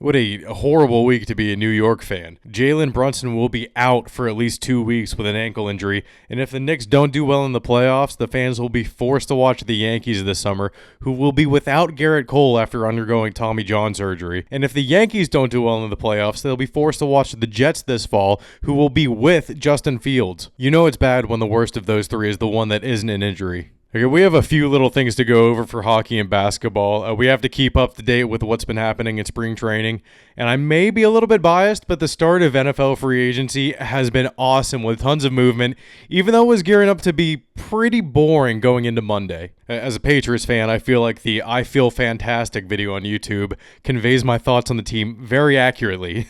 What a horrible week to be a New York fan. Jalen Brunson will be out for at least 2 weeks with an ankle injury, and if the Knicks don't do well in the playoffs, the fans will be forced to watch the Yankees this summer, who will be without Garrett Cole after undergoing Tommy John surgery. And if the Yankees don't do well in the playoffs, they'll be forced to watch the Jets this fall, who will be with Justin Fields. You know it's bad when the worst of those three is the one that isn't an injury. Okay, we have a few little things to go over for hockey and basketball. We have to keep up to date with what's been happening in spring training. And I may be a little bit biased, but the start of NFL free agency has been awesome with tons of movement, even though it was gearing up to be pretty boring going into Monday. As a Patriots fan, I feel like the I Feel Fantastic video on YouTube conveys my thoughts on the team very accurately.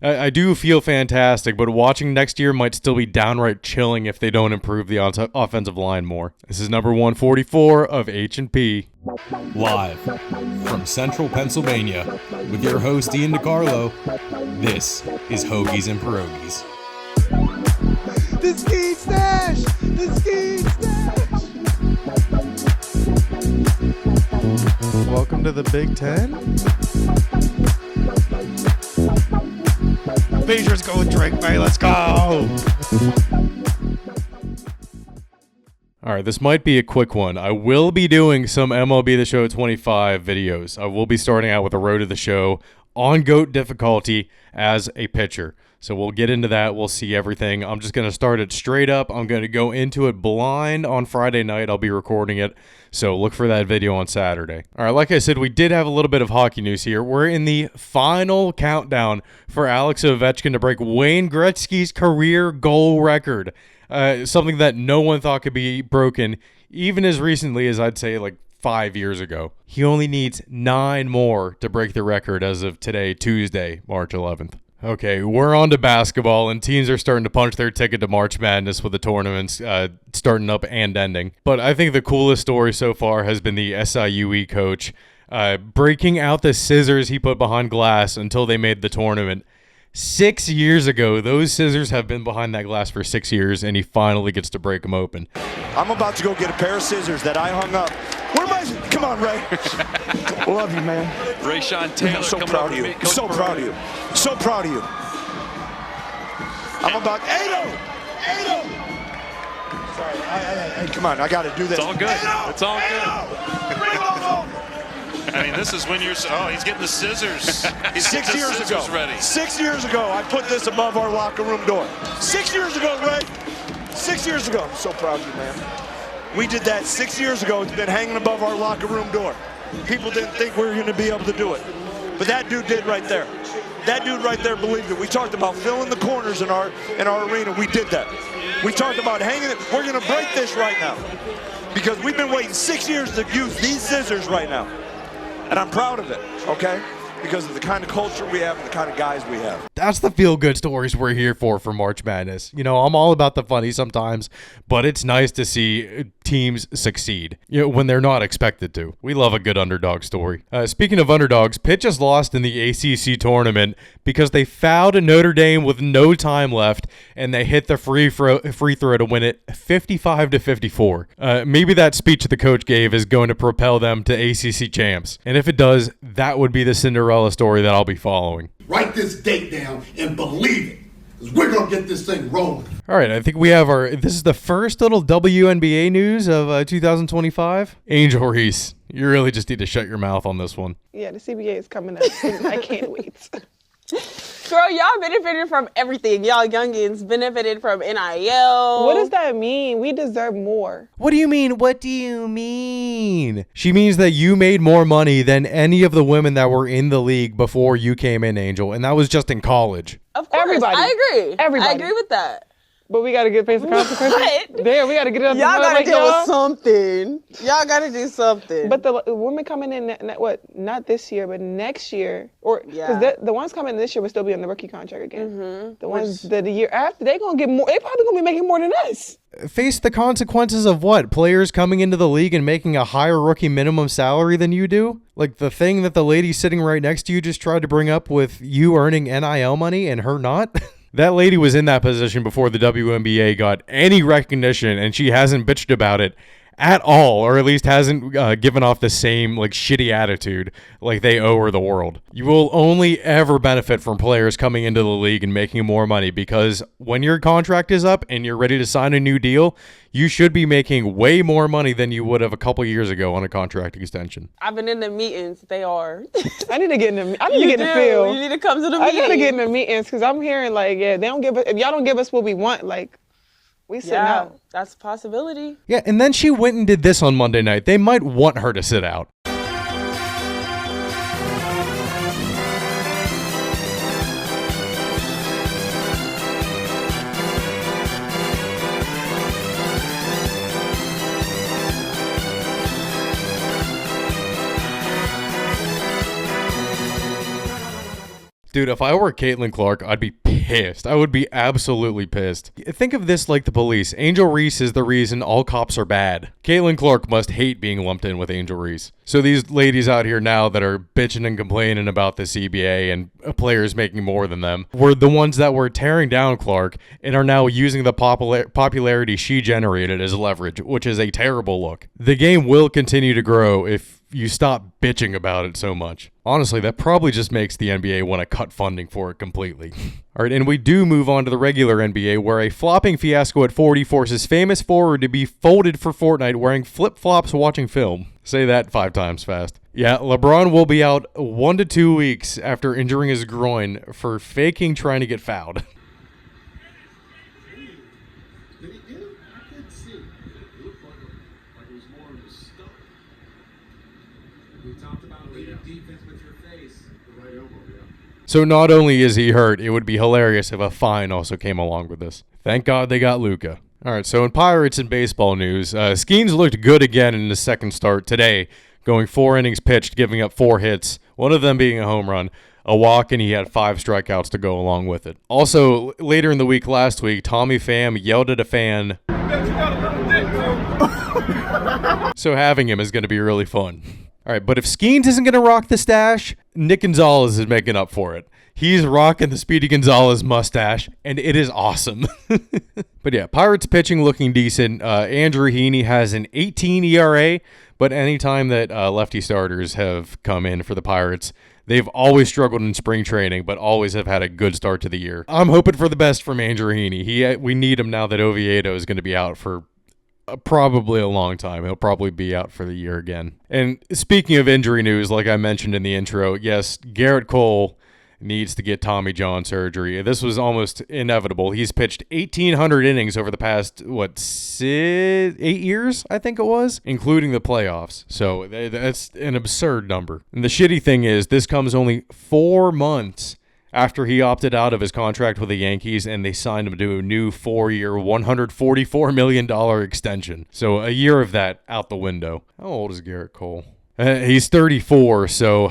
I do feel fantastic, but watching next year might still be downright chilling if they don't improve the offensive line more. This is number 144 of HN'P. Live from Central Pennsylvania with your host Ian DiCarlo, this is Hoagies and Pierogis. The ski stash! The ski stash! Welcome to the Big Ten. Majors go drink, man. Let's go. All right, this might be a quick one. I will be doing some MLB The Show 25 videos. I will be starting out with a road to the show on GOAT difficulty as a pitcher. So we'll get into that. We'll see everything. I'm just going to start it straight up. I'm going to go into it blind on Friday night. I'll be recording it. So look for that video on Saturday. All right, like I said, we did have a little bit of hockey news here. We're in the final countdown for Alex Ovechkin to break Wayne Gretzky's career goal record. Something that no one thought could be broken, even as recently as I'd say like 5 years ago. He only needs 9 more to break the record as of today, Tuesday, March 11th. Okay, we're on to basketball, and teams are starting to punch their ticket to March Madness with the tournaments starting up and ending. But I think the coolest story so far has been the SIUE coach breaking out the scissors he put behind glass until they made the tournament. 6 years ago, those scissors have been behind that glass for 6 years, and he finally gets to break them open. I'm about to go get a pair of scissors that I hung up. Where am I? Come on, Ray. Love you, man. Rayshawn Taylor, I'm so proud of you. So proud of you. So proud of you. I'm about 8-0. Sorry, hey, come on, I got to do this. It's all good. 8-0. It's all good. I mean, this is when you're. Oh, he's getting the scissors. He's 6 years ago. Ready. 6 years ago, I put this above our locker room door. 6 years ago, Ray. 6 years ago. I'm so proud of you, man. We did that 6 years ago. It's been hanging above our locker room door. People didn't think we were going to be able to do it. But that dude did right there. That dude right there believed it. We talked about filling the corners in our arena. We did that. We talked about hanging it. We're going to break this right now. Because we've been waiting 6 years to use these scissors right now. And I'm proud of it, okay? Because of the kind of culture we have and the kind of guys we have. That's the feel-good stories we're here for March Madness. You know, I'm all about the funny sometimes, but it's nice to see teams succeed, you know, when they're not expected to. We love a good underdog story. Speaking of underdogs, Pitt just lost in the ACC tournament because they fouled a Notre Dame with no time left, and they hit the free throw to win it 55-54. Maybe that speech the coach gave is going to propel them to ACC champs. And if it does, that would be the Cinderella story that I'll be following. Write this date down and believe it, because we're going to get this thing rolling. All right, I think we have this is the first little WNBA news of 2025. Angel Reese, you really just need to shut your mouth on this one. Yeah, the CBA is coming up. I can't wait. Girl, y'all benefited from everything. Y'all youngins benefited from NIL. What does that mean? We deserve more. What do you mean? What do you mean? She means that you made more money than any of the women that were in the league before you came in, Angel, and that was just in college. Of course, everybody. I agree. Everybody. I agree with that. But we gotta face the consequences. What? Damn, we gotta get it up. Y'all gotta like, deal with something. Y'all gotta do something. But the women coming in, not this year, but next year, or because the ones coming in this year will still be on the rookie contract again. Mm-hmm. The ones that the year after, they gonna get more. They probably gonna be making more than us. Face the consequences of what? Players coming into the league and making a higher rookie minimum salary than you do? Like the thing that the lady sitting right next to you just tried to bring up with you earning NIL money and her not? That lady was in that position before the WNBA got any recognition, and she hasn't bitched about it at all, or at least hasn't given off the same like shitty attitude like they owe her the world. You will only ever benefit from players coming into the league and making more money, because when your contract is up and you're ready to sign a new deal, you should be making way more money than you would have a couple years ago on a contract extension. I've been in the meetings. They are. I need to get in the. I need to get in the field. You need to come to the I meetings. gotta get in the meetings because I'm hearing like, they don't give us. If y'all don't give us what we want, like, we sit out. That's a possibility. Yeah, and then she went and did this on Monday night. They might want her to sit out. Dude, if I were Caitlin Clark, I'd be pissed. I would be absolutely pissed. Think of this like the police. Angel Reese is the reason all cops are bad. Caitlin Clark must hate being lumped in with Angel Reese. So these ladies out here now that are bitching and complaining about the CBA and players making more than them were the ones that were tearing down Clark and are now using the popularity she generated as leverage, which is a terrible look. The game will continue to grow if you stop bitching about it so much. Honestly, that probably just makes the NBA want to cut funding for it completely. All right, and we do move on to the regular NBA, where a flopping fiasco at 40 forces famous forward to be folded for Fortnite wearing flip-flops watching film. Say that 5 times fast. Yeah, LeBron will be out 1 to 2 weeks after injuring his groin for faking trying to get fouled. Did he get it? I couldn't see. It looked like it was more of a stump. We talked about leading defense with your face. The right elbow, yeah. So not only is he hurt, it would be hilarious if a fine also came along with this. Thank God they got Luka. All right, so in Pirates and baseball news, Skeens looked good again in his second start today, going 4 innings pitched, giving up 4 hits, one of them being a home run, a walk, and he had 5 strikeouts to go along with it. Also, later in the week last week, Tommy Pham yelled at a fan, so having him is going to be really fun. All right, but if Skeens isn't going to rock the stash, Nick Gonzalez is making up for it. He's rocking the Speedy Gonzalez mustache, and it is awesome. But yeah, Pirates pitching looking decent. Andrew Heaney has an 18 ERA, but anytime that lefty starters have come in for the Pirates, they've always struggled in spring training, but always have had a good start to the year. I'm hoping for the best from Andrew Heaney. We need him now that Oviedo is going to be out for probably a long time. He'll probably be out for the year again. And speaking of injury news, like I mentioned in the intro, yes, Garrett Cole needs to get Tommy John surgery. This was almost inevitable. He's pitched 1,800 innings over the past, 8 years, I think it was, including the playoffs. So that's an absurd number. And the shitty thing is, this comes only 4 months after he opted out of his contract with the Yankees and they signed him to a new 4-year, $144 million extension. So a year of that out the window. How old is Garrett Cole? He's 34, so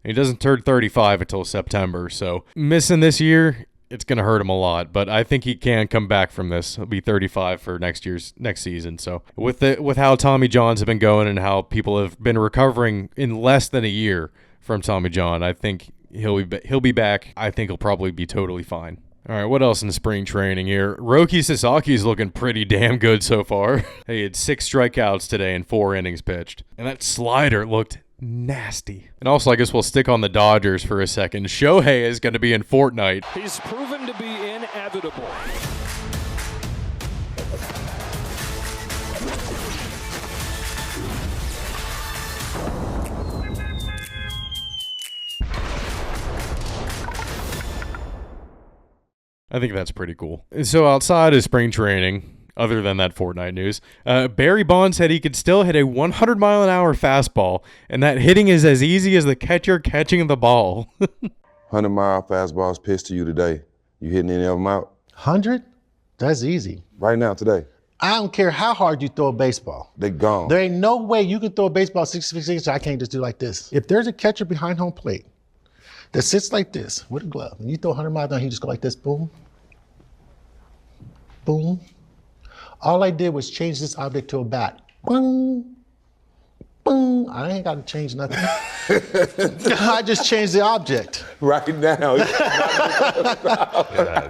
he doesn't turn 35 until September. So missing this year, it's going to hurt him a lot. But I think he can come back from this. He'll be 35 for next season. So with how Tommy John's have been going and how people have been recovering in less than a year from Tommy John, I think he'll be back. I think he'll probably be totally fine. All right, what else in spring training here? Roki Sasaki's looking pretty damn good so far. He had 6 strikeouts today and 4 innings pitched. And that slider looked nasty. And also, I guess we'll stick on the Dodgers for a second. Shohei is going to be in Fortnite. He's proven to be inevitable. I think that's pretty cool. So outside of spring training, other than that Fortnite news, Barry Bonds said he could still hit a 100-mile-an-hour fastball, and that hitting is as easy as the catcher catching the ball. 100-mile fastballs pitched to you today. You hitting any of them out? 100? That's easy. Right now, today. I don't care how hard you throw a baseball. They gone. There ain't no way you can throw a baseball 66 inches. I can't just do like this. If there's a catcher behind home plate that sits like this with a glove, and you throw 100 miles down, he just go like this, boom, boom. All I did was change this object to a bat. Boom, boom. I ain't got to change nothing. I just changed the object. Right now.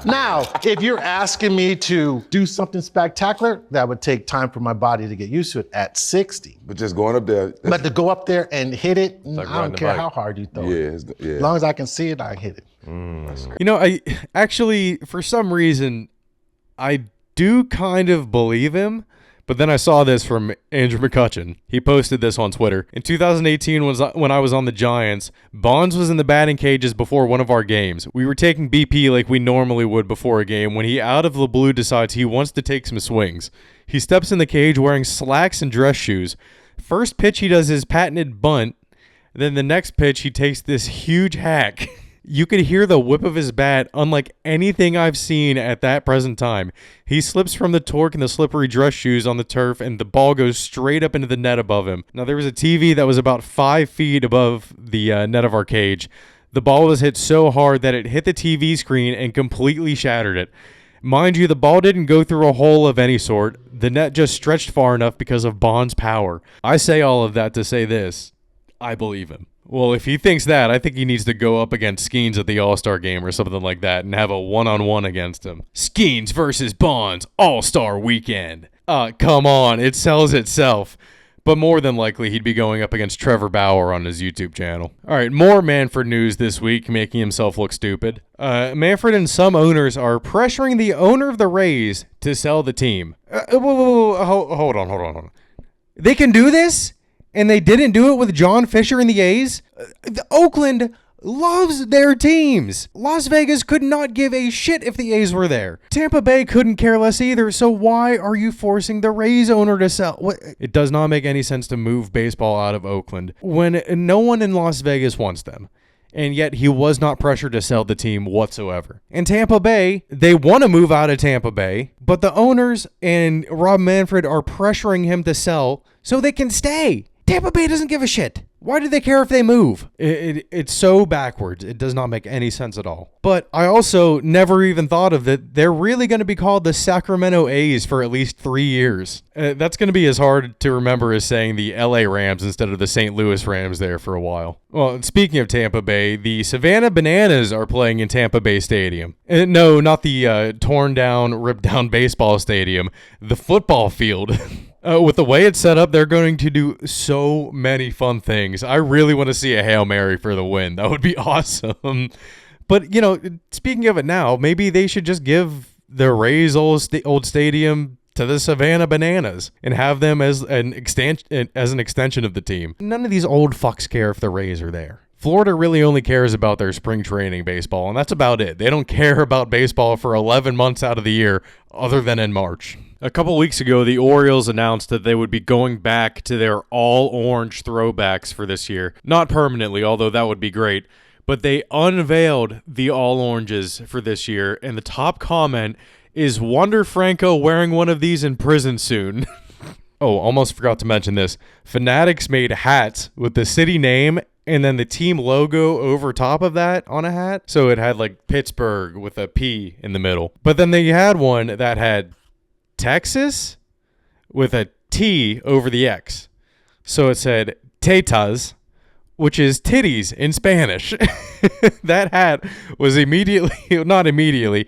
Now, if you're asking me to do something spectacular, that would take time for my body to get used to it at 60. But just going up there. But to go up there and hit it, like I don't care how hard you throw it. Yeah. As long as I can see it, I hit it. You know, I actually, for some reason, I do kind of believe him. But then I saw this from Andrew McCutcheon. He posted this on Twitter. In 2018, when I was on the Giants, Bonds was in the batting cages before one of our games. We were taking BP like we normally would before a game when he out of the blue decides he wants to take some swings. He steps in the cage wearing slacks and dress shoes. First pitch, he does his patented bunt. Then the next pitch, he takes this huge hack. You could hear the whip of his bat unlike anything I've seen at that present time. He slips from the torque and the slippery dress shoes on the turf, and the ball goes straight up into the net above him. Now, there was a TV that was about 5 feet above the net of our cage. The ball was hit so hard that it hit the TV screen and completely shattered it. Mind you, the ball didn't go through a hole of any sort. The net just stretched far enough because of Bond's power. I say all of that to say this. I believe him. Well, if he thinks that, I think he needs to go up against Skeens at the All-Star game or something like that and have a one-on-one against him. Skeens versus Bonds, All-Star Weekend. Come on, it sells itself. But more than likely, he'd be going up against Trevor Bauer on his YouTube channel. All right, more Manfred news this week, making himself look stupid. Manfred and some owners are pressuring the owner of the Rays to sell the team. Hold on. They can do this? And they didn't do it with John Fisher and the A's? Oakland loves their teams. Las Vegas could not give a shit if the A's were there. Tampa Bay couldn't care less either, so why are you forcing the Rays owner to sell? It does not make any sense to move baseball out of Oakland when no one in Las Vegas wants them. And yet he was not pressured to sell the team whatsoever. And Tampa Bay, they want to move out of Tampa Bay, but the owners and Rob Manfred are pressuring him to sell so they can stay. Tampa Bay doesn't give a shit. Why do they care if they move? It's so backwards. It does not make any sense at all. But I also never even thought of that. They're really going to be called the Sacramento A's for at least 3 years. That's going to be as hard to remember as saying the LA Rams instead of the St. Louis Rams there for a while. Well, speaking of Tampa Bay, the Savannah Bananas are playing in Tampa Bay Stadium. No, not the torn down, ripped down baseball stadium. The football field. With the way it's set up, they're going to do so many fun things. I really want to see a Hail Mary for the win. That would be awesome. But, you know, speaking of it now, maybe they should just give the Rays old stadium to the Savannah Bananas and have them as an extension of the team. None of these old fucks care if the Rays are there. Florida really only cares about their spring training baseball, and that's about it. They don't care about baseball for 11 months out of the year other than in March. A couple weeks ago, the Orioles announced that they would be going back to their all-orange throwbacks for this year. Not permanently, although that would be great. But they unveiled the all-oranges for this year, and the top comment is Wander Franco wearing one of these in prison soon. Oh, almost forgot to mention this. Fanatics made hats with the city name and then the team logo over top of that on a hat. So it had like Pittsburgh with a P in the middle. But then they had one that had Texas with a T over the X. So it said Tetas, which is titties in Spanish. That hat was not immediately,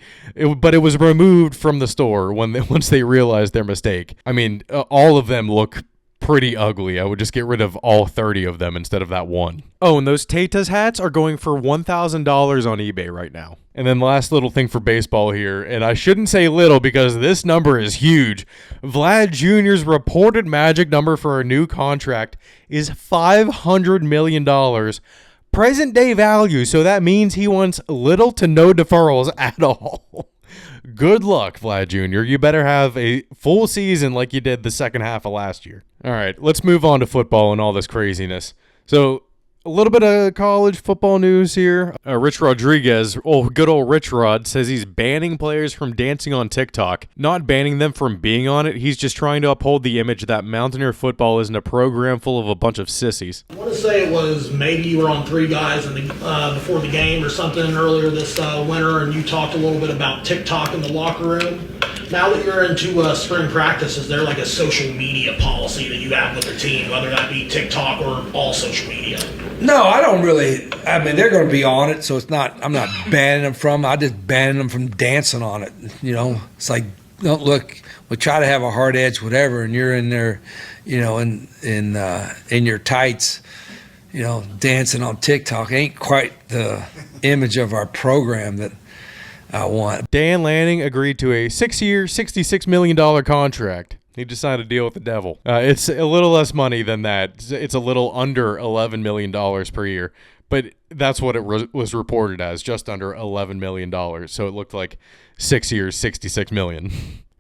but it was removed from the store once they realized their mistake. I mean, all of them look pretty ugly. I would just get rid of all 30 of them instead of that one. Oh, and those Tetas hats are going for $1,000 on eBay right now. And then last little thing for baseball here, and I shouldn't say little because this number is huge. Vlad Jr.'s reported magic number for a new contract is $500 million. Present day value, so that means he wants little to no deferrals at all. Good luck, Vlad Jr. You better have a full season like you did the second half of last year. All right, let's move on to football and all this craziness. So A little bit of college football news here. Rich Rodriguez, good old Rich Rod, says he's banning players from dancing on TikTok. Not banning them from being on it. He's just trying to uphold the image that Mountaineer football isn't a program full of a bunch of sissies. I want to say it was maybe you were on Three Guys before the game or something earlier this winter, and you talked a little bit about TikTok in the locker room. Now that you're into spring practice, is there like a social media policy that you have with the team, whether that be TikTok or all social media? No, I don't really. I mean, they're going to be on it, so it's not. I'm not banning them from. I just banning them from dancing on it. You know, it's like, don't look. We try to have a hard edge, whatever, and you're in there, you know, in your tights, you know, dancing on TikTok. Ain't quite the image of our program that I want. Dan Lanning agreed to a 6-year, $66 million contract. He just signed a deal with the devil. It's a little less money than that. It's a little under $11 million per year. But that's what it was reported as, just under $11 million. So it looked like 6 years, $66 million.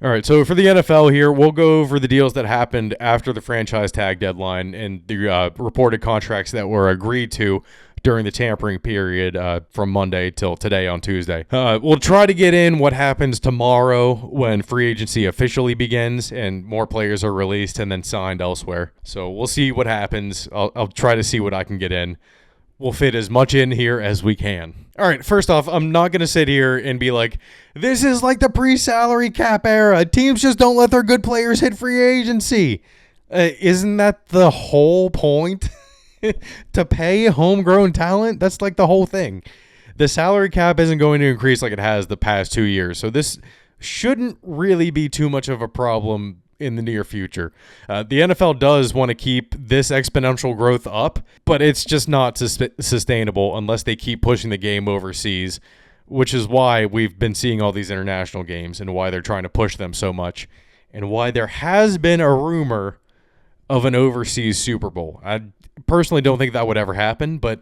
All right, so for the NFL here, we'll go over the deals that happened after the franchise tag deadline and the reported contracts that were agreed to during the tampering period from Monday till today on Tuesday. We'll try to get in what happens tomorrow when free agency officially begins and more players are released and then signed elsewhere. So we'll see what happens. I'll try to see what I can get in. We'll fit as much in here as we can. All right, first off, I'm not going to sit here and be like, this is like the pre-salary cap era. Teams just don't let their good players hit free agency. Isn't that the whole point? To pay homegrown talent? That's like the whole thing. The salary cap isn't going to increase like it has the past 2 years. So this shouldn't really be too much of a problem in the near future. The NFL does want to keep this exponential growth up, but it's just not sustainable unless they keep pushing the game overseas, which is why we've been seeing all these international games and why they're trying to push them so much and why there has been a rumor of an overseas Super Bowl. I personally don't think that would ever happen, but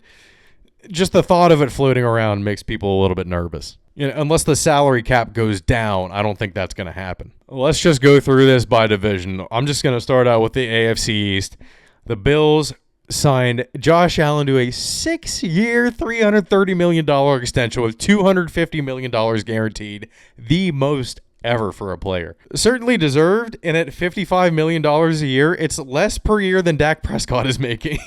just the thought of it floating around makes people a little bit nervous. You know, unless the salary cap goes down, I don't think that's going to happen. Let's just go through this by division. I'm just going to start out with the AFC East. The Bills signed Josh Allen to a 6-year, $330 million extension with $250 million guaranteed, the most ever for a player. Certainly deserved, and at $55 million a year, it's less per year than Dak Prescott is making.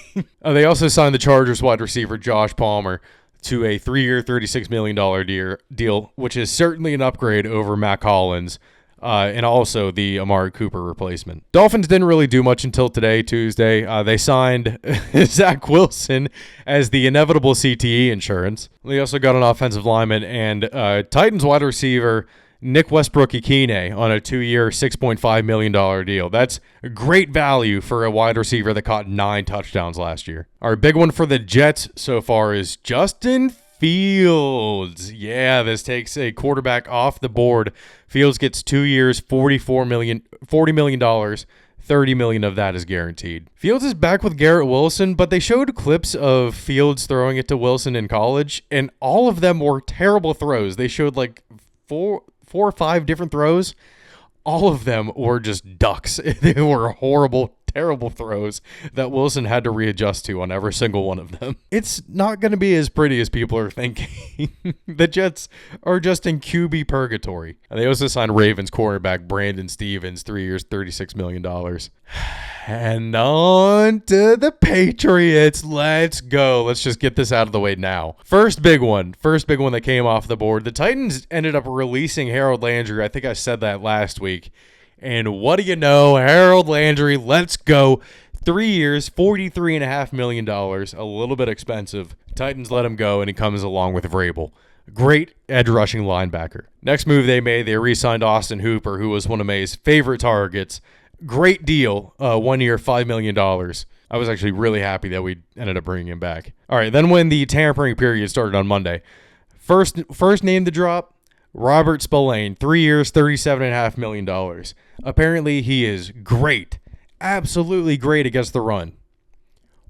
They also signed the Chargers wide receiver Josh Palmer to a 3-year, $36 million deal, which is certainly an upgrade over Mac Hollins and also the Amari Cooper replacement. Dolphins didn't really do much until today, Tuesday. They signed Zach Wilson as the inevitable CTE insurance. They also got an offensive lineman and Titans wide receiver Nick Westbrook-Ikhine on a 2-year, $6.5 million deal. That's great value for a wide receiver that caught 9 touchdowns last year. Our big one for the Jets so far is Justin Fields. Yeah, this takes a quarterback off the board. Fields gets 2 years, $40 million, $30 million of that is guaranteed. Fields is back with Garrett Wilson, but they showed clips of Fields throwing it to Wilson in college, and all of them were terrible throws. They showed like four or five different throws. All of them were just ducks. They were horrible, terrible throws that Wilson had to readjust to on every single one of them. It's not going to be as pretty as people are thinking. The Jets are just in QB purgatory. And they also signed Ravens quarterback Brandon Stevens, 3 years, $36 million. And on to the Patriots. Let's go. Let's just get this out of the way now. First big one that came off the board. The Titans ended up releasing Harold Landry. I think I said that last week. And what do you know? Harold Landry, let's go. 3 years, $43.5 million. A little bit expensive. Titans let him go, and he comes along with Vrabel. Great edge rushing linebacker. Next move they made, they re-signed Austin Hooper, who was one of May's favorite targets. Great deal. 1 year, $5 million. I was actually really happy that we ended up bringing him back. All right, then when the tampering period started on Monday, first name to drop, Robert Spillane, 3 years, $37.5 million. Apparently, he is great. Absolutely great against the run.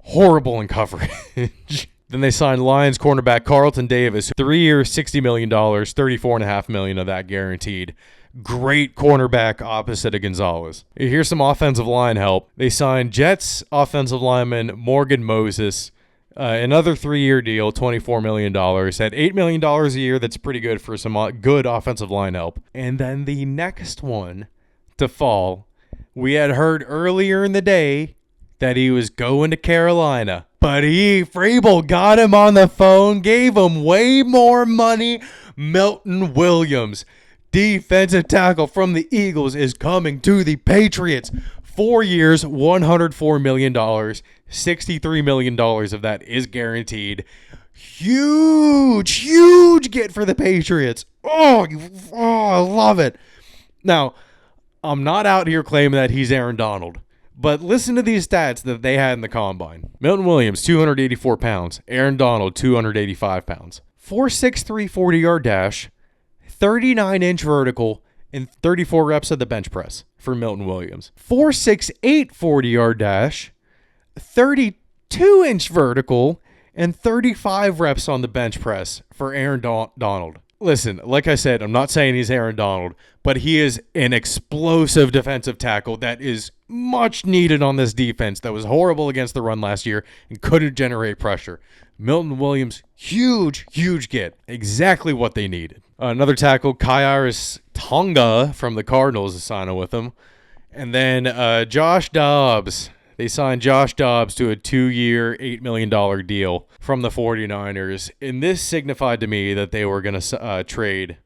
Horrible in coverage. Then they signed Lions cornerback Carlton Davis, 3 years, $60 million, $34.5 million of that guaranteed. Great cornerback opposite of Gonzalez. Here's some offensive line help. They signed Jets offensive lineman Morgan Moses, Another 3-year deal, $24 million. At $8 million a year, that's pretty good for some good offensive line help. And then the next one to fall, we had heard earlier in the day that he was going to Carolina. But Vrabel got him on the phone, gave him way more money. Milton Williams, defensive tackle from the Eagles, is coming to the Patriots. 4 years, $104 million. $63 million of that is guaranteed. Huge get for the Patriots. Oh, I love it. Now, I'm not out here claiming that he's Aaron Donald, but listen to these stats that they had in the combine. Milton Williams, 284 pounds. Aaron Donald, 285 pounds. 4.63 40-yard dash, 39-inch vertical, and 34 reps of the bench press for Milton Williams. 4.68 40-yard dash, 32-inch vertical, and 35 reps on the bench press for Aaron Donald. Listen, like I said, I'm not saying he's Aaron Donald, but he is an explosive defensive tackle that is much needed on this defense that was horrible against the run last year and couldn't generate pressure. Milton Williams, huge get. Exactly what they needed. Another tackle, Kairos Tonga from the Cardinals is signing with him. And then Josh Dobbs. They signed Josh Dobbs to a 2-year, $8 million deal from the 49ers. And this signified to me that they were going to trade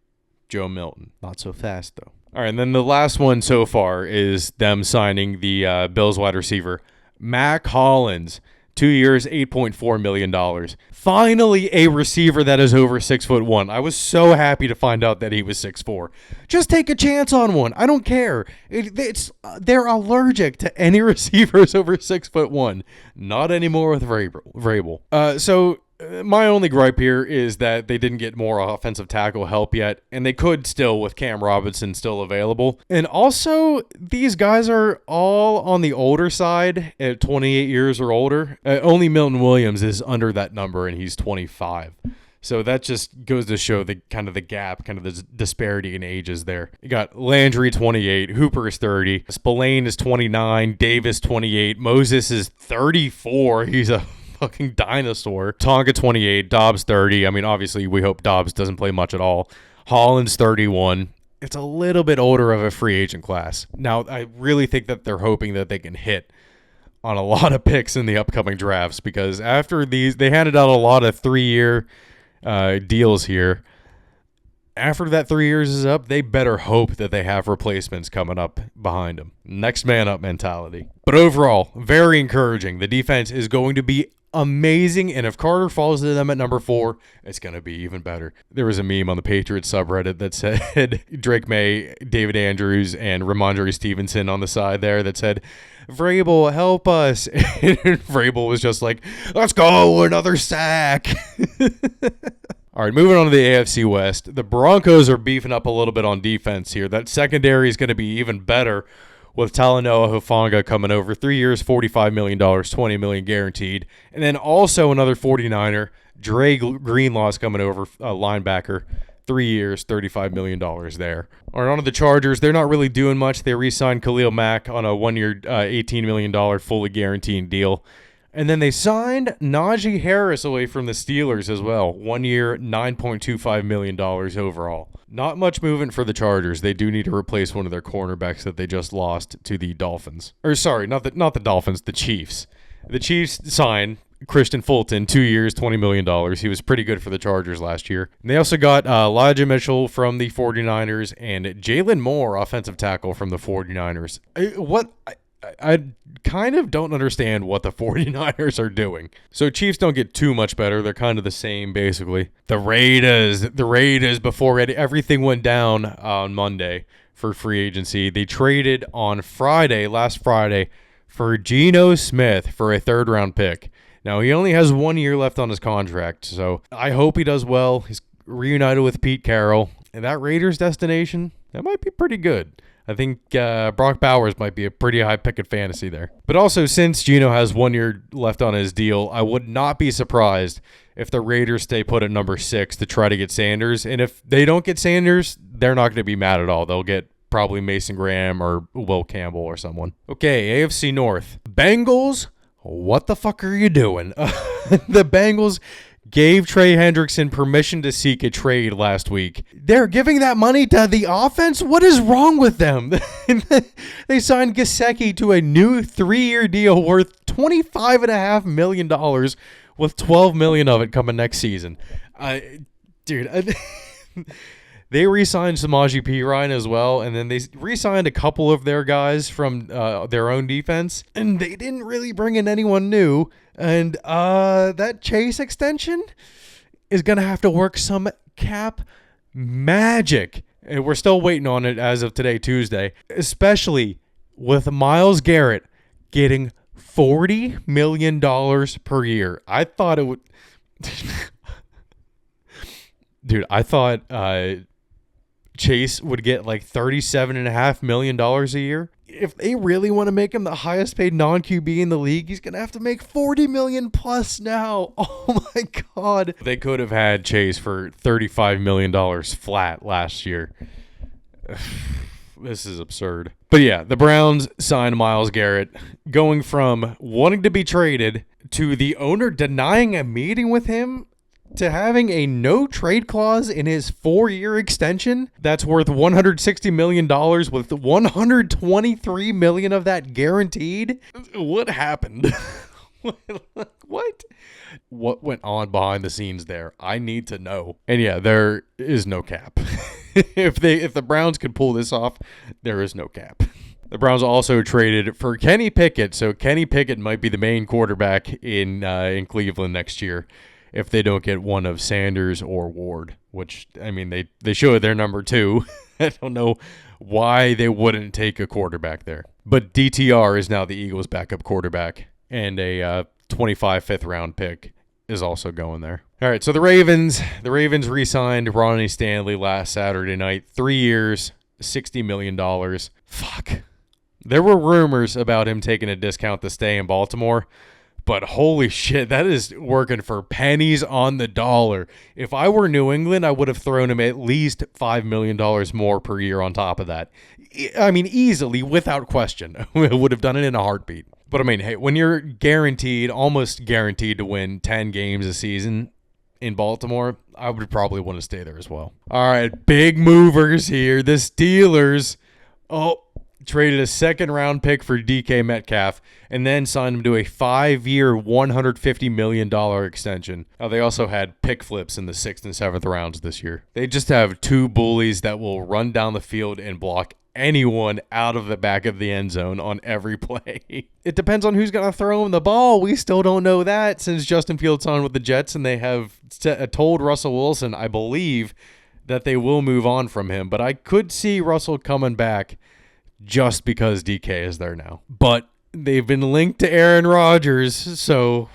Joe Milton. Not so fast, though. All right, and then the last one so far is them signing the Bills wide receiver, Mac Hollins. 2 years, $8.4 million. Finally, a receiver that is over 6'1". I was so happy to find out that he was 6'4". Just take a chance on one. I don't care. They're allergic to any receivers over 6'1". Not anymore with Vrabel. So my only gripe here is that they didn't get more offensive tackle help yet, and they could still with Cam Robinson still available. And also, these guys are all on the older side at 28 years or older. Only Milton Williams is under that number, and he's 25. So that just goes to show the gap, the disparity in ages there. You got Landry, 28, Hooper is 30, Spillane is 29, Davis, 28, Moses is 34. He's a fucking dinosaur. Tonga, 28, Dobbs, 30. I mean, obviously, we hope Dobbs doesn't play much at all. Hollins, 31. It's a little bit older of a free agent class. Now, I really think that they're hoping that they can hit on a lot of picks in the upcoming drafts, because after these, they handed out a lot of 3-year deals here. After that 3 years is up, they better hope that they have replacements coming up behind them. Next man up mentality. But overall, very encouraging. The defense is going to be amazing, and if Carter falls to them at number 4, it's going to be even better. There was a meme on the Patriots subreddit that said Drake May, David Andrews, and Ramondre Stevenson on the side there that said, Vrabel, help us. And Vrabel was just like, let's go, another sack. All right, moving on to the AFC West. The Broncos are beefing up a little bit on defense here. That secondary is going to be even better with Talanoa Hufanga coming over. 3 years, $45 million, $20 million guaranteed. And then also another 49er, Dre Greenlaw's coming over, linebacker. 3 years, $35 million there. All right, on to the Chargers. They're not really doing much. They re-signed Khalil Mack on a 1-year, $18 million fully guaranteed deal. And then they signed Najee Harris away from the Steelers as well. 1 year, $9.25 million overall. Not much movement for the Chargers. They do need to replace one of their cornerbacks that they just lost to the Dolphins. Or sorry, not the Dolphins, the Chiefs. The Chiefs signed Christian Fulton, 2 years, $20 million. He was pretty good for the Chargers last year. And they also got Elijah Mitchell from the 49ers and Jalen Moore, offensive tackle from the 49ers. I kind of don't understand what the 49ers are doing. So Chiefs don't get too much better. They're kind of the same, basically. The Raiders, before everything went down on Monday for free agency, they traded on last Friday, for Geno Smith for a 3rd-round pick. Now, he only has 1 year left on his contract, so I hope he does well. He's reunited with Pete Carroll. And that Raiders destination, that might be pretty good. I think Brock Bowers might be a pretty high pick at fantasy there. But also, since Geno has 1 year left on his deal, I would not be surprised if the Raiders stay put at number 6 to try to get Sanders. And if they don't get Sanders, they're not going to be mad at all. They'll get probably Mason Graham or Will Campbell or someone. Okay, AFC North. Bengals, what the fuck are you doing? The Bengals gave Trey Hendrickson permission to seek a trade last week. They're giving that money to the offense? What is wrong with them? They signed Gesicki to a new 3-year deal worth $25.5 million with $12 million of it coming next season. Dude, they re-signed Samaje Perine as well, and then they re-signed a couple of their guys from their own defense, and they didn't really bring in anyone new. And that Chase extension is going to have to work some cap magic. And we're still waiting on it as of today, Tuesday, especially with Myles Garrett getting $40 million per year. I thought it would... Dude, I thought Chase would get like $37.5 million a year. If they really want to make him the highest paid non-QB in the league, he's going to have to make $40 million plus now. Oh my God. They could have had Chase for $35 million flat last year. This is absurd. But yeah, the Browns signed Myles Garrett, going from wanting to be traded to the owner denying a meeting with him to having a no trade clause in his 4-year extension that's worth $160 million with $123 million of that guaranteed. What happened? What went on behind the scenes there? I need to know. And yeah, there is no cap. If the Browns could pull this off, there is no cap. The Browns also traded for Kenny Pickett, so Kenny Pickett might be the main quarterback in Cleveland next year, if they don't get one of Sanders or Ward, which, I mean, they showed their number 2. I don't know why they wouldn't take a quarterback there. But DTR is now the Eagles' backup quarterback, and a 25 fifth-round pick is also going there. All right, so the Ravens re-signed Ronnie Stanley last Saturday night. 3 years, $60 million. Fuck. There were rumors about him taking a discount to stay in Baltimore, but holy shit, that is working for pennies on the dollar. If I were New England, I would have thrown him at least $5 million more per year on top of that. I mean, easily, without question. I would have done it in a heartbeat. But I mean, hey, when you're almost guaranteed to win 10 games a season in Baltimore, I would probably want to stay there as well. All right, big movers here. The Steelers traded a second-round pick for DK Metcalf and then signed him to a 5-year, $150 million extension. They also had pick flips in the 6th and 7th rounds this year. They just have 2 bullies that will run down the field and block anyone out of the back of the end zone on every play. It depends on who's going to throw him the ball. We still don't know that since Justin Fields signed with the Jets, and they have told Russell Wilson, I believe, that they will move on from him. But I could see Russell coming back just because DK is there now. But they've been linked to Aaron Rodgers, so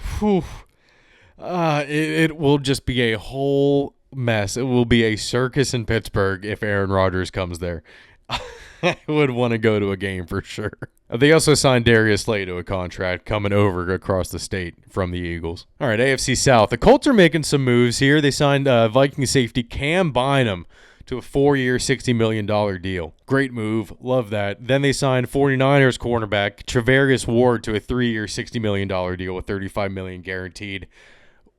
it will just be a whole mess. It will be a circus in Pittsburgh if Aaron Rodgers comes there. I would want to go to a game for sure. They also signed Darius Slay to a contract coming over across the state from the Eagles. All right, AFC South. The Colts are making some moves here. They signed Viking safety Cam Bynum to a 4-year, $60 million deal. Great move. Love that. Then they signed 49ers cornerback Travarius Ward to a 3-year, $60 million deal with $35 million guaranteed.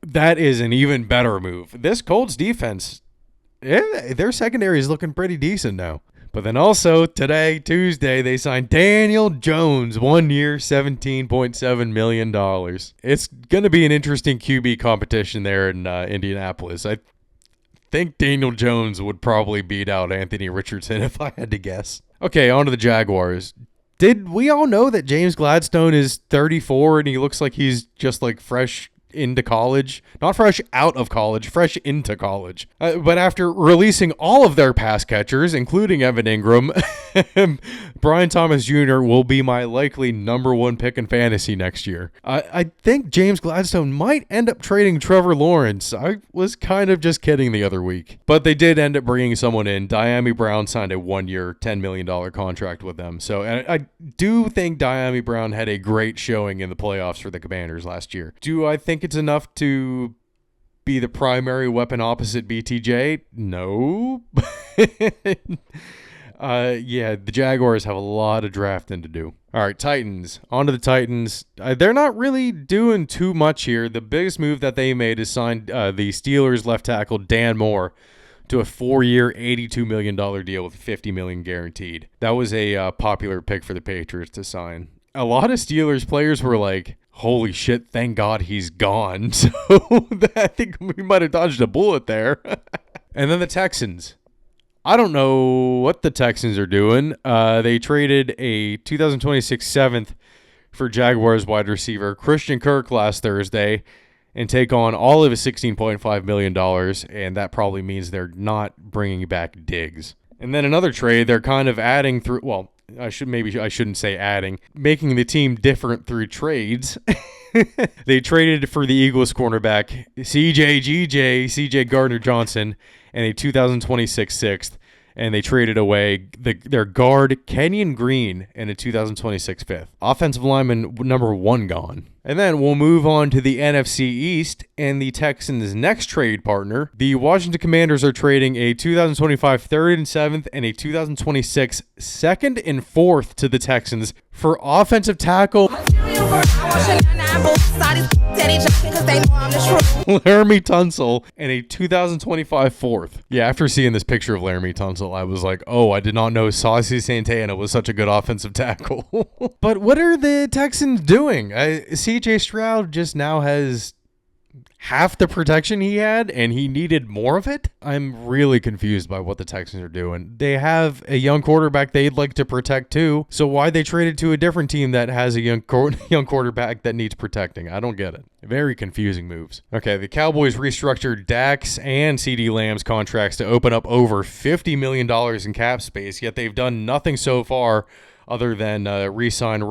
That is an even better move. This Colts defense, their secondary is looking pretty decent now. But then also today, Tuesday, they signed Daniel Jones, 1 year, $17.7 million. It's going to be an interesting QB competition there in Indianapolis. I think Daniel Jones would probably beat out Anthony Richardson if I had to guess. Okay, on to the Jaguars. Did we all know that James Gladstone is 34 and he looks like he's just like fresh into college? Not fresh out of college, fresh into college. But after releasing all of their pass catchers, including Evan Ingram, Brian Thomas Jr. will be my likely number 1 pick in fantasy next year. I think James Gladstone might end up trading Trevor Lawrence. I was kind of just kidding the other week. But they did end up bringing someone in. Diami Brown signed a 1-year, $10 million contract with them. So I do think Diami Brown had a great showing in the playoffs for the Commanders last year. Do I think it's enough to be the primary weapon opposite BTJ? No. Yeah, the Jaguars have a lot of drafting to do. All right, Titans. On to the Titans. They're not really doing too much here. The biggest move that they made is signed the Steelers left tackle Dan Moore to a 4-year, $82 million deal with $50 million guaranteed. That was a popular pick for the Patriots to sign. A lot of Steelers players were like, holy shit, thank God he's gone. So I think we might have dodged a bullet there. And then the Texans. I don't know what the Texans are doing. They traded a 2026 seventh for Jaguars wide receiver Christian Kirk last Thursday and take on all of his $16.5 million, and that probably means they're not bringing back Diggs. And then another trade, they're kind of adding through, well, I shouldn't say adding, making the team different through trades. They traded for the Eagles cornerback CJ Gardner-Johnson and a 2026 sixth, and they traded away their guard Kenyon Green and a 2026 fifth. Offensive lineman number 1 gone. And then we'll move on to the NFC East and the Texans' next trade partner. The Washington Commanders are trading a 2025 third and seventh and a 2026 second and fourth to the Texans for offensive tackle Laramie Tunsil and a 2025 fourth. Yeah, after seeing this picture of Laramie Tunsil, I was like, oh, I did not know Saucy Santana was such a good offensive tackle. But what are the Texans doing? CJ Stroud just now has half the protection he had, and he needed more of it. I'm really confused by what the Texans are doing. They have a young quarterback they'd like to protect too, so why they traded to a different team that has a young quarterback that needs protecting? I don't get it. Very confusing moves. Okay, the Cowboys restructured Dak's and CeeDee Lamb's contracts to open up over $50 million in cap space, yet they've done nothing so far other than re-sign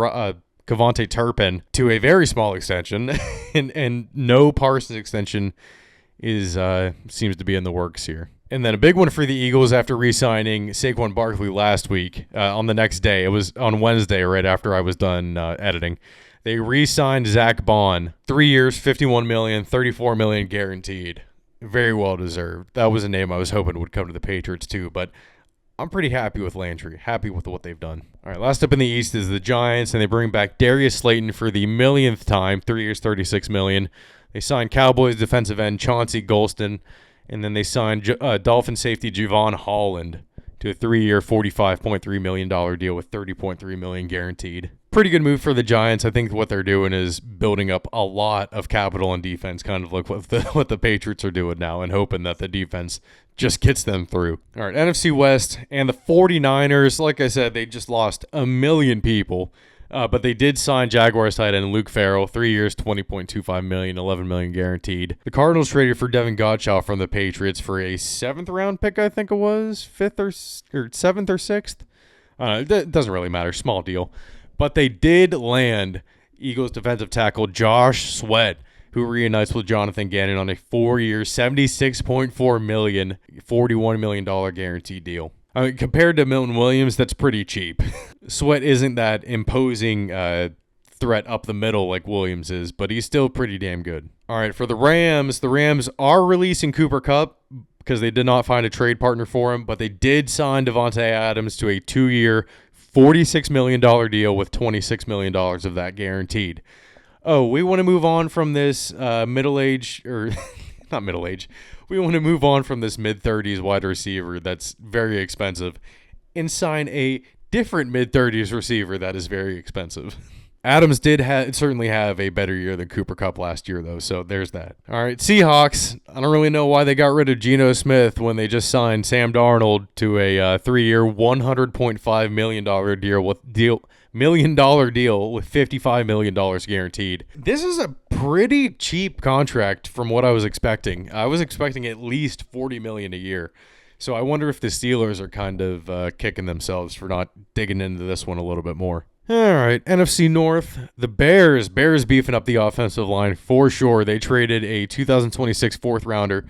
Kevontae Turpin to a very small extension, and no Parsons extension is seems to be in the works here. And then a big one for the Eagles after re-signing Saquon Barkley last week. On the next day, it was on Wednesday, right after I was done editing. They re-signed Zach Bond, 3 years, $51 million, $34 million guaranteed. Very well deserved. That was a name I was hoping would come to the Patriots too, but I'm pretty happy with Landry, happy with what they've done. All right, last up in the East is the Giants, and they bring back Darius Slayton for the millionth time, 3 years, $36 million. They signed Cowboys defensive end Chauncey Golston, and then they signed Dolphin safety Javon Holland to a 3-year, $45.3 million deal with $30.3 million guaranteed. Pretty good move for the Giants. I think what they're doing is building up a lot of capital and defense, kind of like what the Patriots are doing now, and hoping that the defense just gets them through. All right, NFC West and the 49ers, like I said, they just lost a million people, but they did sign Jaguars tight end Luke Farrell, 3 years, $20.25 million, $11 million guaranteed. The Cardinals traded for Devin Gottschall from the Patriots for a 7th round pick, I think it was, 5th or 7th or 6th. It doesn't really matter, small deal. But they did land Eagles defensive tackle Josh Sweat, who reunites with Jonathan Gannon on a 4-year, $76.4 million, $41 million guaranteed deal. I mean, compared to Milton Williams, that's pretty cheap. Sweat isn't that imposing threat up the middle like Williams is, but he's still pretty damn good. All right, for the Rams are releasing Cooper Kupp because they did not find a trade partner for him, but they did sign Devontae Adams to a 2-year, $46 million deal with $26 million of that guaranteed. Oh, we want to move on from this not middle-age. We want to move on from this mid-30s wide receiver that's very expensive and sign a different mid-30s receiver that is very expensive. Adams did certainly have a better year than Cooper Kupp last year, though, so there's that. All right, Seahawks. I don't really know why they got rid of Geno Smith when they just signed Sam Darnold to a 3-year, $100.5 million deal with $55 million guaranteed. This is a pretty cheap contract from what I was expecting. I was expecting at least $40 million a year. So I wonder if the Steelers are kind of kicking themselves for not digging into this one a little bit more. All right, NFC North, the Bears beefing up the offensive line for sure. They traded a 2026 4th rounder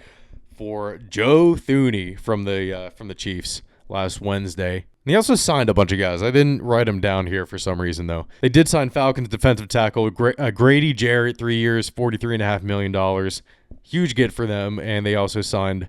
for Joe Thuney from the Chiefs last Wednesday. They also signed a bunch of guys. I didn't write them down here for some reason, though. They did sign Falcons defensive tackle Grady Jarrett, 3 years, $43.5 million. Huge get for them. And they also signed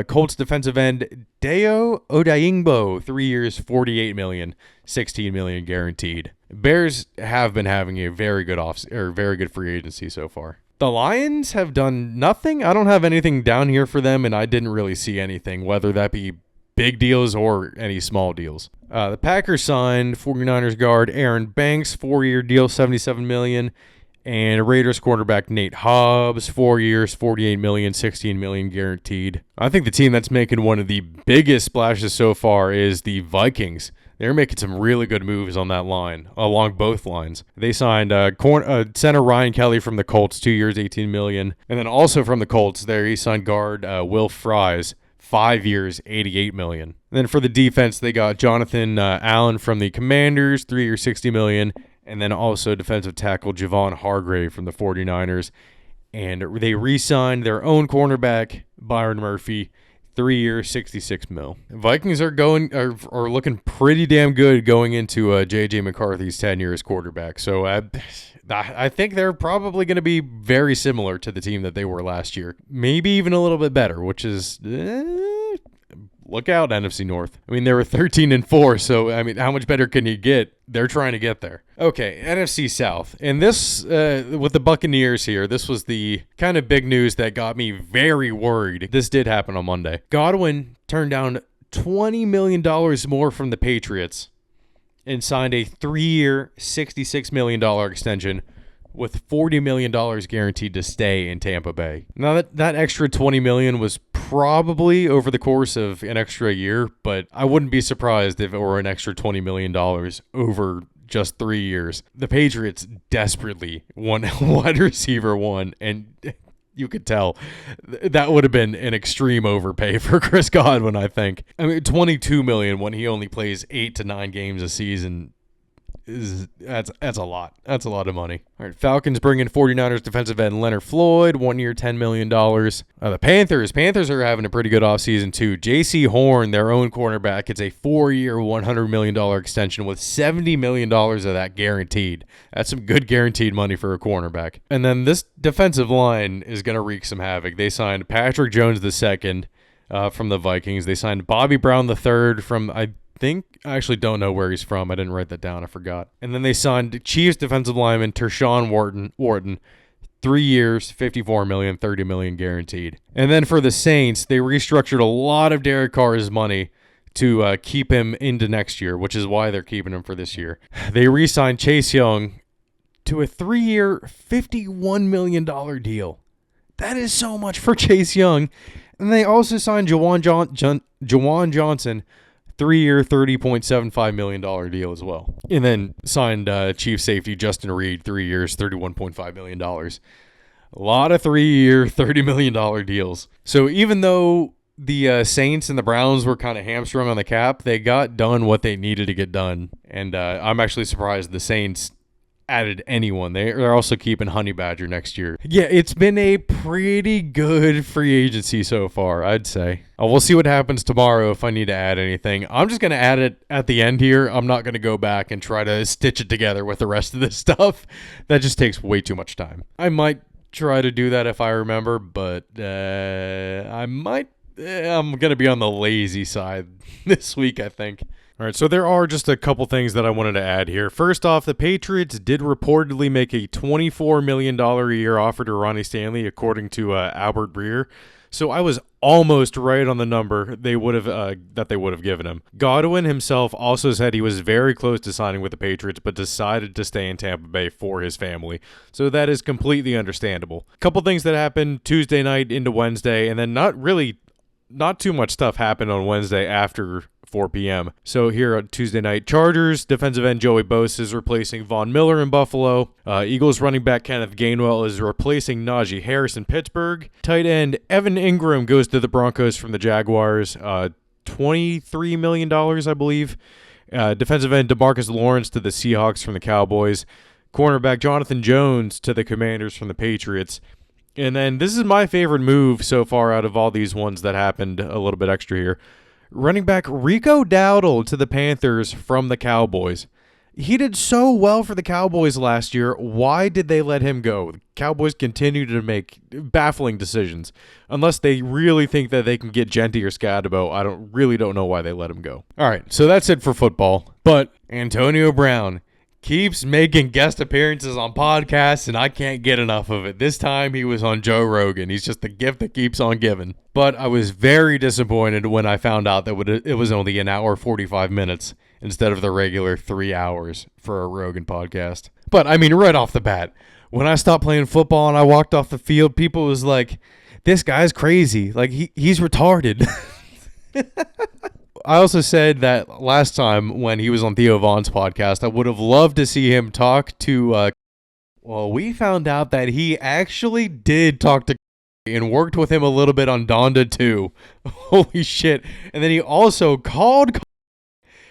Colts defensive end Deo Odayingbo, 3 years, $48 million, $16 million guaranteed. Bears have been having a very good free agency so far. The Lions have done nothing. I don't have anything down here for them, and I didn't really see anything, whether that be big deals or any small deals. The Packers signed 49ers guard Aaron Banks, 4-year deal, $77 million, and Raiders cornerback Nate Hobbs, 4 years, $48 million, $16 million guaranteed. I think the team that's making one of the biggest splashes so far is the Vikings. They're making some really good moves on that line, along both lines. They signed center Ryan Kelly from the Colts, 2 years, $18 million. And then also from the Colts, he signed guard Will Fries, 5 years, $88 million. And then for the defense, they got Jonathan Allen from the Commanders, 3 years, $60 million. And then also defensive tackle Javon Hargrave from the 49ers. And they re-signed their own cornerback, Byron Murphy, 3 years, $66 million. Vikings are looking pretty damn good going into J.J. McCarthy's tenure as quarterback. So I think they're probably going to be very similar to the team that they were last year. Maybe even a little bit better, which is look out, NFC North. I mean, they were 13-4, so I mean, how much better can you get? They're trying to get there. Okay, NFC South. And this, with the Buccaneers here, this was the kind of big news that got me very worried. This did happen on Monday. Godwin turned down $20 million more from the Patriots and signed a 3-year, $66 million extension with $40 million guaranteed to stay in Tampa Bay. Now, that extra $20 million was probably over the course of an extra year, but I wouldn't be surprised if it were an extra $20 million over just 3 years. The Patriots desperately want wide receiver one, and you could tell that would have been an extreme overpay for Chris Godwin, I think. I mean, $22 million when he only plays 8 to 9 games a season. That's a lot. That's a lot of money. All right, Falcons bring in 49ers defensive end Leonard Floyd, 1 year, $10 million. The Panthers are having a pretty good offseason too. J.C. Horn, their own cornerback, gets a 4-year, $100 million extension with $70 million of that guaranteed. That's some good guaranteed money for a cornerback. And then this defensive line is going to wreak some havoc. They signed Patrick Jones II from the Vikings. They signed Bobby Brown III from, I actually don't know where he's from. I didn't write that down. I forgot. And then they signed Chiefs defensive lineman Tershawn Wharton, 3 years, $54 million, $30 million guaranteed. And then for the Saints, they restructured a lot of Derek Carr's money to keep him into next year, which is why they're keeping him for this year. They re-signed Chase Young to a 3-year, $51 million deal. That is so much for Chase Young. And they also signed Jawan Johnson, 3-year, $30.75 million deal as well. And then signed Chief safety Justin Reed, 3 years, $31.5 million. A lot of 3-year, $30 million deals. So even though the Saints and the Browns were kind of hamstrung on the cap, they got done what they needed to get done. And I'm actually surprised the Saints added anyone. They're also keeping Honey Badger next year. Yeah, it's been a pretty good free agency so far, I'd say. We'll see what happens tomorrow if I need to add anything. I'm just going to add it at the end here. I'm not going to go back and try to stitch it together with the rest of this stuff. That just takes way too much time. I might try to do that if I remember, but I'm going to be on the lazy side this week, I think. All right, so there are just a couple things that I wanted to add here. First off, the Patriots did reportedly make a $24 million a year offer to Ronnie Stanley, according to Albert Breer. So I was almost right on the number they would have given him. Godwin himself also said he was very close to signing with the Patriots, but decided to stay in Tampa Bay for his family. So that is completely understandable. A couple things that happened Tuesday night into Wednesday, and then not too much stuff happened on Wednesday after 4 p.m. So here on Tuesday night, Chargers defensive end Joey Bosa is replacing Von Miller in Buffalo. Eagles running back Kenneth Gainwell is replacing Najee Harris in Pittsburgh. Tight end Evan Ingram goes to the Broncos from the Jaguars. $23 million, I believe. Defensive end DeMarcus Lawrence to the Seahawks from the Cowboys. Cornerback Jonathan Jones to the Commanders from the Patriots. And then this is my favorite move so far out of all these ones that happened a little bit extra here. Running back Rico Dowdle to the Panthers from the Cowboys. He did so well for the Cowboys last year. Why did they let him go? The Cowboys continue to make baffling decisions. Unless they really think that they can get Genty or Scadabo, I don't know why they let him go. All right, so that's it for football. But Antonio Brown keeps making guest appearances on podcasts, and I can't get enough of it. This time he was on Joe Rogan. He's just the gift that keeps on giving. But I was very disappointed when I found out that it was only an hour 45 minutes instead of the regular 3 hours for a Rogan podcast. But I mean, right off the bat, when I stopped playing football and I walked off the field, people was like, this guy's crazy. Like, he's retarded. I also said that last time when he was on Theo Vaughn's podcast, I would have loved to see him talk to, well, we found out that he actually did talk to and worked with him a little bit on Donda 2. Holy shit. And then he also called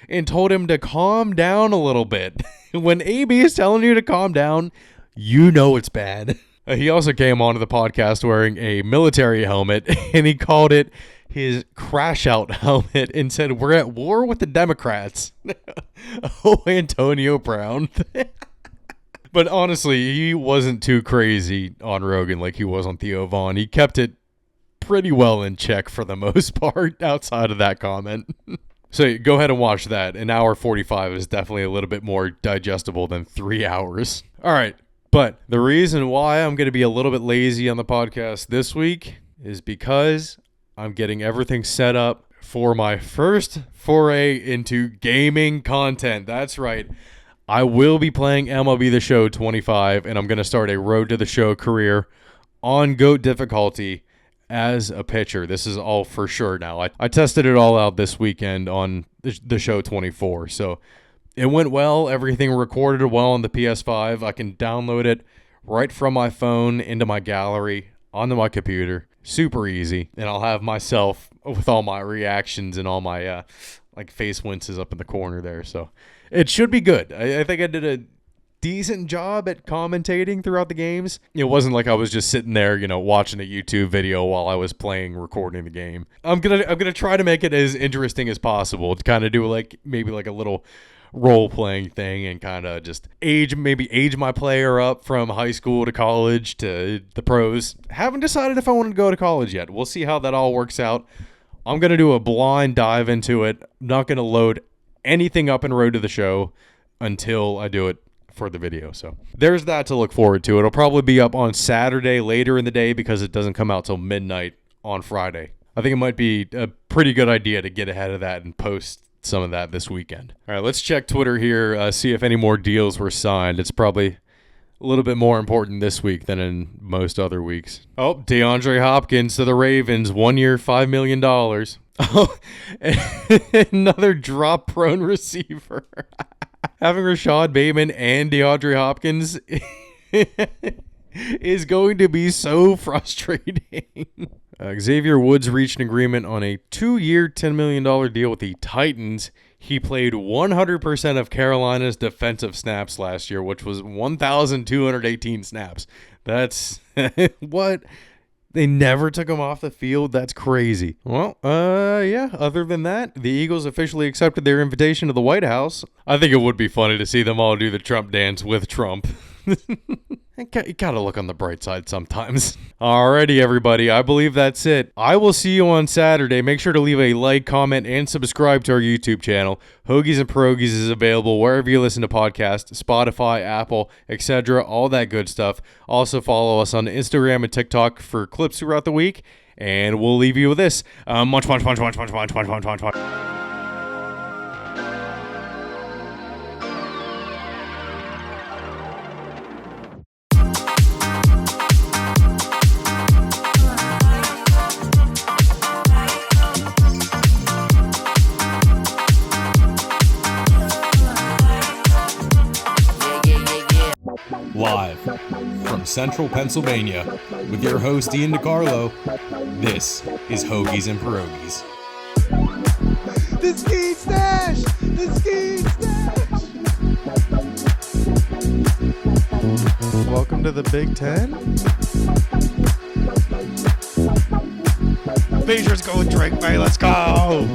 and told him to calm down a little bit. When AB is telling you to calm down, you know it's bad. He also came onto the podcast wearing a military helmet, and he called it his crash out helmet and said, we're at war with the Democrats. Oh, Antonio Brown. But honestly, he wasn't too crazy on Rogan like he was on Theo Vaughn. He kept it pretty well in check for the most part outside of that comment. So go ahead and watch that. An hour 45 is definitely a little bit more digestible than 3 hours. All right. But the reason why I'm going to be a little bit lazy on the podcast this week is because I'm getting everything set up for my first foray into gaming content. That's right. I will be playing MLB The Show 25, and I'm going to start a Road to the Show career on GOAT difficulty as a pitcher. This is all for sure now. I tested it all out this weekend on the Show 24, so it went well. Everything recorded well on the PS5. I can download it right from my phone into my gallery onto my computer. Super easy. And I'll have myself with all my reactions and all my like face winces up in the corner there. So it should be good. I think I did a decent job at commentating throughout the games. It wasn't like I was just sitting there, watching a YouTube video while I was recording the game. I'm gonna try to make it as interesting as possible to kind of do maybe a little role-playing thing and kind of just age my player up from high school to college to the pros. Haven't decided if I want to go to college yet. We'll see how that all works out. I'm going to do a blind dive into it. I'm not going to load anything up in Road to the Show until I do it for the video. So there's that to look forward to. It'll probably be up on Saturday later in the day because it doesn't come out till midnight on Friday. I think it might be a pretty good idea to get ahead of that and post some of that this weekend. All right, let's check Twitter here, see if any more deals were signed. It's probably a little bit more important this week than in most other weeks. Oh, DeAndre Hopkins to the Ravens, 1 year, $5 million. Oh, another drop-prone receiver. Having Rashad Bateman and DeAndre Hopkins is going to be so frustrating. Xavier Woods reached an agreement on a 2-year, $10 million deal with the Titans. He played 100% of Carolina's defensive snaps last year, which was 1,218 snaps. That's what? They never took him off the field? That's crazy. Well, yeah, other than that, the Eagles officially accepted their invitation to the White House. I think it would be funny to see them all do the Trump dance with Trump. You gotta look on the bright side sometimes. Alrighty, everybody. I believe that's it. I will see you on Saturday. Make sure to leave a like, comment, and subscribe to our YouTube channel. Hoagies and Pierogis is available wherever you listen to podcasts, Spotify, Apple, etc., all that good stuff. Also follow us on Instagram and TikTok for clips throughout the week. And we'll leave you with this. Munch. Live from Central Pennsylvania with your host Ian DiCarlo, this is Hoagies and Pierogis. The Ski Stash! The Ski Stash! Welcome to the Big Ten. Beijers go drink, man. Let's go!